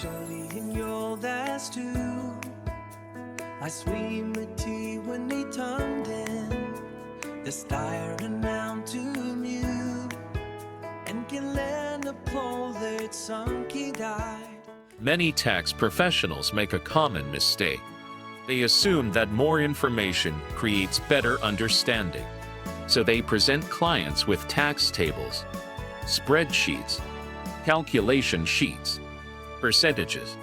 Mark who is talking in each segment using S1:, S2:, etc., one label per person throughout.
S1: studying your last two. I swim med when turned in. The styren down to mute. And can learn the pole that sunk he died.
S2: Many tax professionals make a common mistake. They assume that more information creates better understanding. So they present clients with tax tables, spreadsheets, calculation sheets, percentages,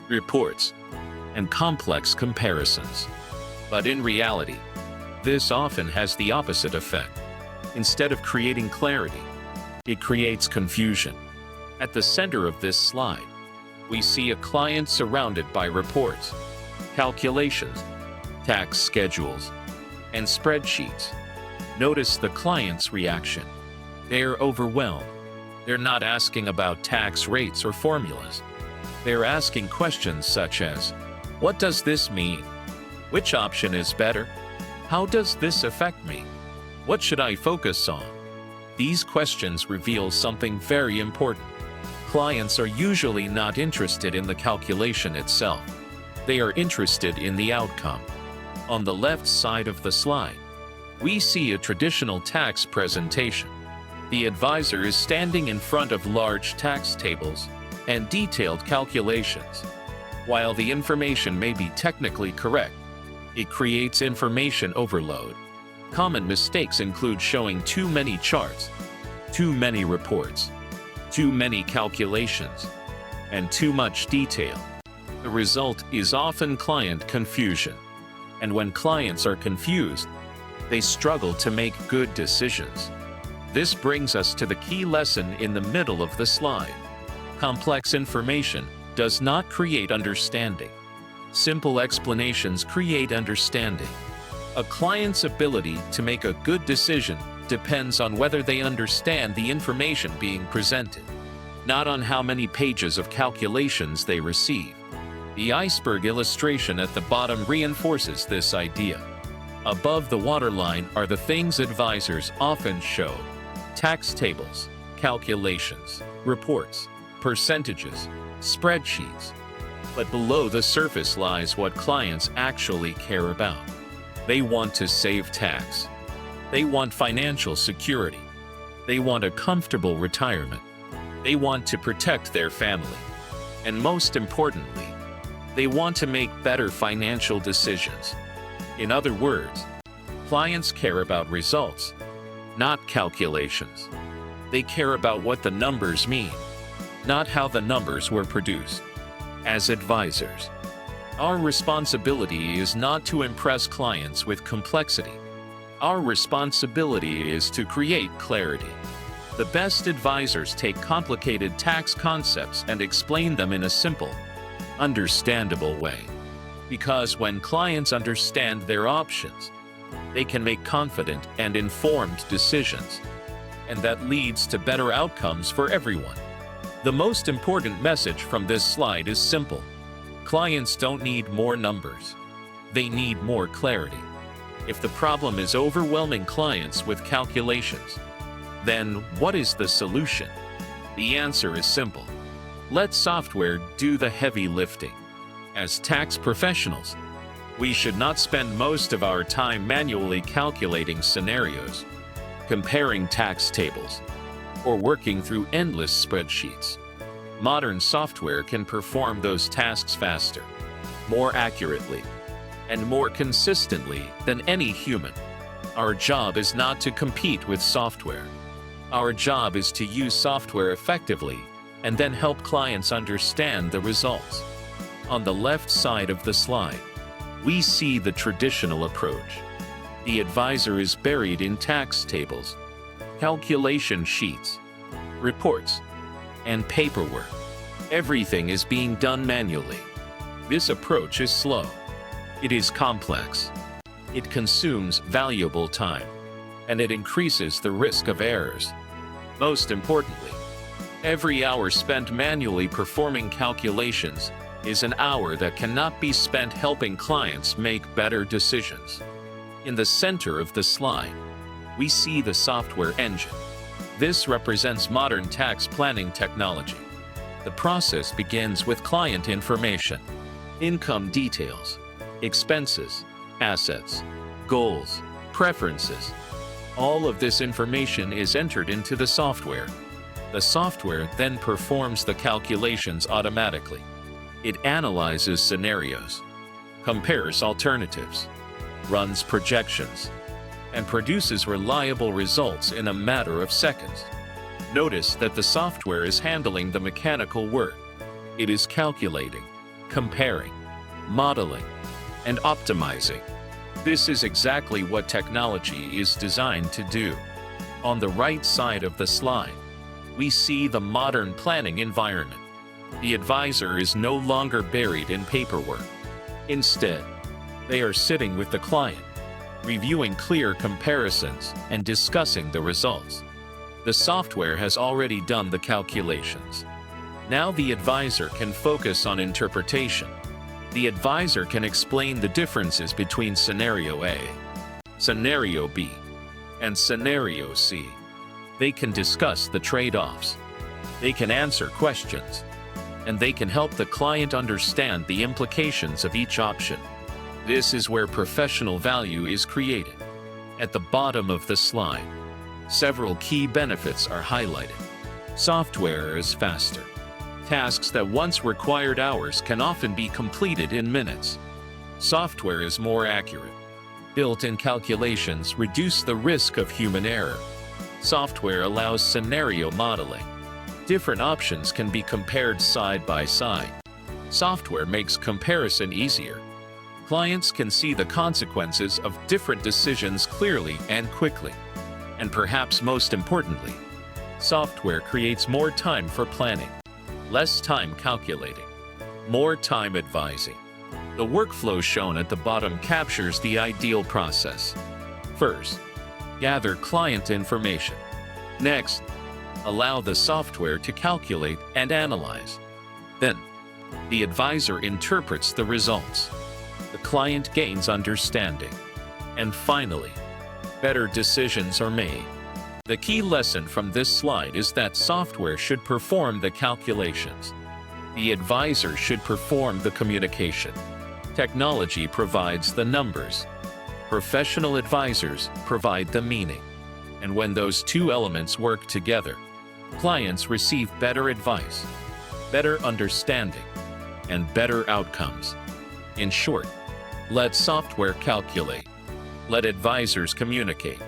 S2: reports, and complex comparisons. But in reality, this often has the opposite effect. Instead of creating clarity, it creates confusion. At the center of this slide, we see a client surrounded by reports, calculations, tax schedules, and spreadsheets. Notice the client's reaction. They're overwhelmed. They're not asking about tax rates or formulas. They're asking questions such as, what does this mean? Which option is better? How does this affect me? What should I focus on? These questions reveal something very important. Clients are usually not interested in the calculation itself. They are interested in the outcome. On the left side of the slide, we see a traditional tax presentation. The advisor is standing in front of large tax tables and detailed calculations. While the information may be technically correct, it creates information overload. Common mistakes include showing too many charts, too many reports, too many calculations, and too much detail. The result is often client confusion. And when clients are confused, they struggle to make good decisions. This brings us to the key lesson in the middle of the slide. Complex information does not create understanding. Simple explanations create understanding. A client's ability to make a good decision depends on whether they understand the information being presented, not on how many pages of calculations they receive. The iceberg illustration at the bottom reinforces this idea. Above the waterline are the things advisors often show: tax tables, calculations, reports, percentages, spreadsheets. But below the surface lies what clients actually care about. They want to save tax. They want financial security. They want a comfortable retirement. They want to protect their family. And most importantly, they want to make better financial decisions. In other words, clients care about results, not calculations. They care about what the numbers mean, not how the numbers were produced. As advisors, our responsibility is not to impress clients with complexity. Our responsibility is to create clarity. The best advisors take complicated tax concepts and explain them in a simple, understandable way. Because when clients understand their options, they can make confident and informed decisions. And that leads to better outcomes for everyone. The most important message from this slide is simple. Clients don't need more numbers. They need more clarity. If the problem is overwhelming clients with calculations, then what is the solution? The answer is simple. Let software do the heavy lifting. As tax professionals, we should not spend most of our time manually calculating scenarios, comparing tax tables, or working through endless spreadsheets. Modern software can perform those tasks faster, more accurately, and more consistently than any human. Our job is not to compete with software. Our job is to use software effectively and then help clients understand the results. On the left side of the slide, we see the traditional approach. The advisor is buried in tax tables, calculation sheets, reports, and paperwork. Everything is being done manually. This approach is slow. It is complex. It consumes valuable time, and it increases the risk of errors. Most importantly, every hour spent manually performing calculations is an hour that cannot be spent helping clients make better decisions. In the center of the slide, we see the software engine. This represents modern tax planning technology. The process begins with client information, income details, expenses, assets, goals, preferences. All of this information is entered into the software. The software then performs the calculations automatically. It analyzes scenarios, compares alternatives, runs projections, and produces reliable results in a matter of seconds. Notice that the software is handling the mechanical work. It is calculating, comparing, modeling, and optimizing. This is exactly what technology is designed to do. On the right side of the slide, we see the modern planning environment. The advisor is no longer buried in paperwork. Instead, they are sitting with the client, reviewing clear comparisons and discussing the results. The software has already done the calculations. Now the advisor can focus on interpretation. The advisor can explain the differences between Scenario A, Scenario B, and Scenario C. They can discuss the trade-offs. They can answer questions. And they can help the client understand the implications of each option. This is where professional value is created. At the bottom of the slide, several key benefits are highlighted. Software is faster. Tasks that once required hours can often be completed in minutes. Software is more accurate. Built-in calculations reduce the risk of human error. Software allows scenario modeling. Different options can be compared side by side. Software makes comparison easier. Clients can see the consequences of different decisions clearly and quickly. And perhaps most importantly, software creates more time for planning, less time calculating, more time advising. The workflow shown at the bottom captures the ideal process. First, gather client information. Next, allow the software to calculate and analyze. Then, the advisor interprets the results. The client gains understanding. And finally, better decisions are made. The key lesson from this slide is that software should perform the calculations. The advisor should perform the communication. Technology provides the numbers. Professional advisors provide the meaning. And when those two elements work together, clients receive better advice, better understanding, and better outcomes. In short, let software calculate. Let advisors communicate.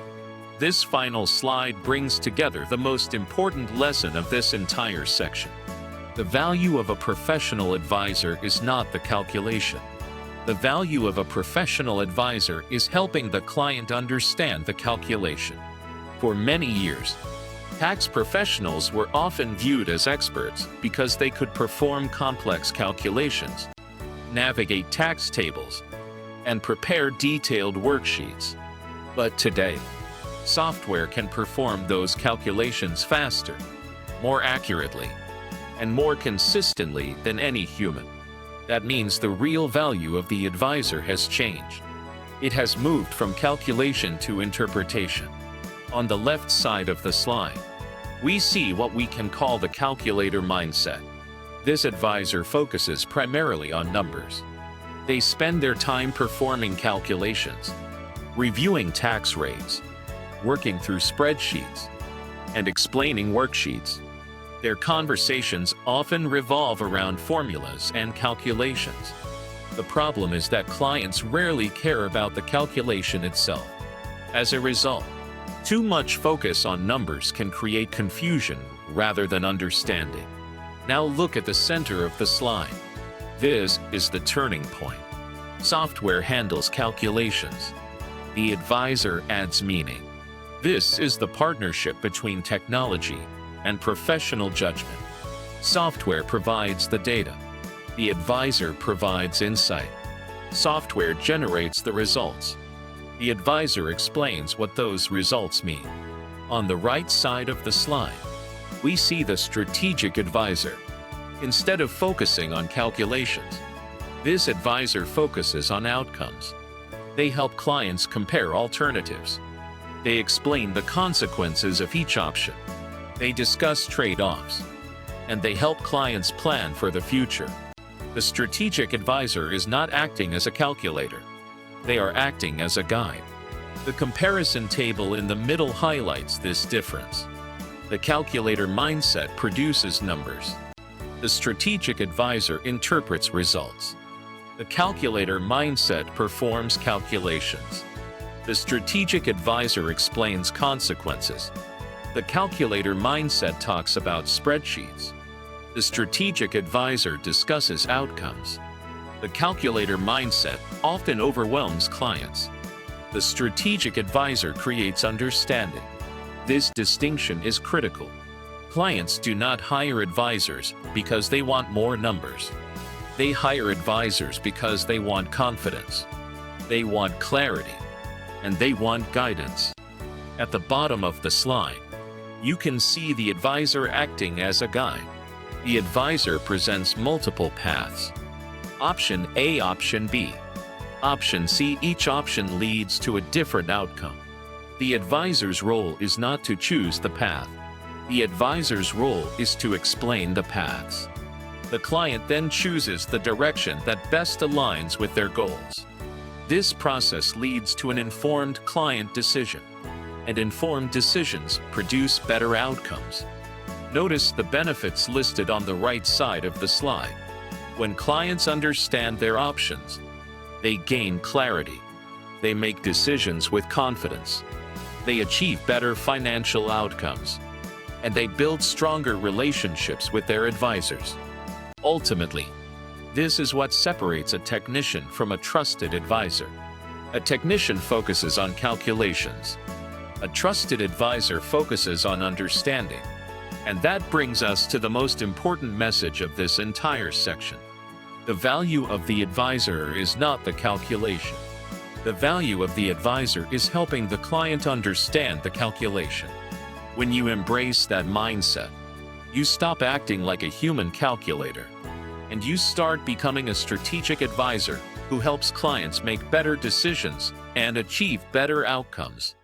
S2: This final slide brings together the most important lesson of this entire section. The value of a professional advisor is not the calculation. The value of a professional advisor is helping the client understand the calculation. For many years, tax professionals were often viewed as experts because they could perform complex calculations, navigate tax tables, and prepare detailed worksheets. But today, software can perform those calculations faster, more accurately, and more consistently than any human. That means the real value of the advisor has changed. It has moved from calculation to interpretation. On the left side of the slide, we see what we can call the calculator mindset. This advisor focuses primarily on numbers. They spend their time performing calculations, reviewing tax rates, working through spreadsheets, and explaining worksheets. Their conversations often revolve around formulas and calculations. The problem is that clients rarely care about the calculation itself. As a result, too much focus on numbers can create confusion rather than understanding. Now look at the center of the slide. This is the turning point. Software handles calculations. The advisor adds meaning. This is the partnership between technology and professional judgment. Software provides the data. The advisor provides insight. Software generates the results. The advisor explains what those results mean. On the right side of the slide, we see the strategic advisor. Instead of focusing on calculations, this advisor focuses on outcomes. They help clients compare alternatives. They explain the consequences of each option. They discuss trade-offs. and they help clients plan for the future. The strategic advisor is not acting as a calculator. They are acting as a guide. The comparison table in the middle highlights this difference. The calculator mindset produces numbers. The strategic advisor interprets results. The calculator mindset performs calculations. The strategic advisor explains consequences. The calculator mindset talks about spreadsheets. The strategic advisor discusses outcomes. The calculator mindset often overwhelms clients. The strategic advisor creates understanding. This distinction is critical. Clients do not hire advisors because they want more numbers. They hire advisors because they want confidence. They want clarity. And they want guidance. At the bottom of the slide, you can see the advisor acting as a guide. The advisor presents multiple paths. Option A, Option B, Option C. Each option leads to a different outcome. The advisor's role is not to choose the path. The advisor's role is to explain the paths. The client then chooses the direction that best aligns with their goals. This process leads to an informed client decision, and informed decisions produce better outcomes. Notice the benefits listed on the right side of the slide. When clients understand their options, they gain clarity. They make decisions with confidence. They achieve better financial outcomes, and they build stronger relationships with their advisors. Ultimately, this is what separates a technician from a trusted advisor. A technician focuses on calculations. A trusted advisor focuses on understanding. And that brings us to the most important message of this entire section. The value of the advisor is not the calculation. The value of the advisor is helping the client understand the calculation. When you embrace that mindset, you stop acting like a human calculator, and you start becoming a strategic advisor who helps clients make better decisions and achieve better outcomes.